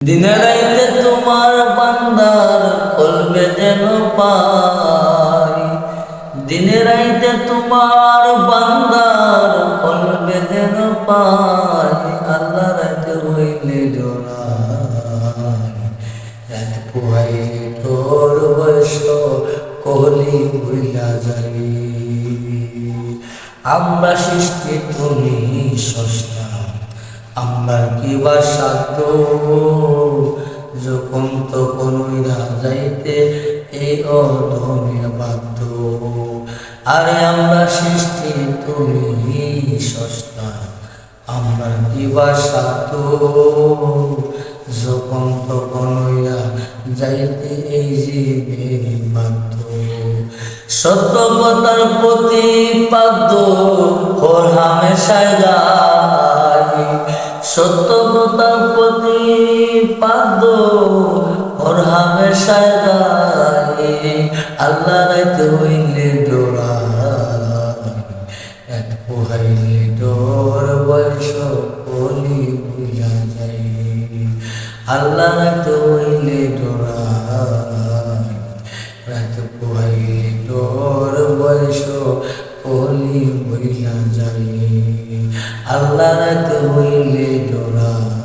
দিনে রাইতে তোমার বান্দার কলবে যেন পাই, দিনে রাইতে তোমার বান্দার কলবে যেন পাই। আল্লাহ রাতে হইলে ডরাই, রাত পোহাইলে তোর বয়স কলি ভুইলা যাই। আমরা সৃষ্টি তুমি স্রষ্টা, আমরা কি বা সাধ্য যখন তখন উইরা যাইতে এই অধমে বাধ্য। আরে আমরা সৃষ্টি তুমি স্রষ্টা, আমরা কি বা সাধ্য যখন তখন উইরা যাইতে এই জীবের বাধ্য। সত্য কথার প্রতিপাদ্য ওর হামেশায় গাই, সত্য কথার প্রতিপাদ্য ওর হামেশায় গাই। আল্লাহ রাতে হইলে ডরাই, রাত পোহাইলে ডর বয়স কলি ভুইলা যাই। আল্লাহ রাতে হইলে ডরাই, রাত পোহাইলে তোর বয়স কলি ভুইলা যাই। আল্লাহ রাতে হইলে ডরাই।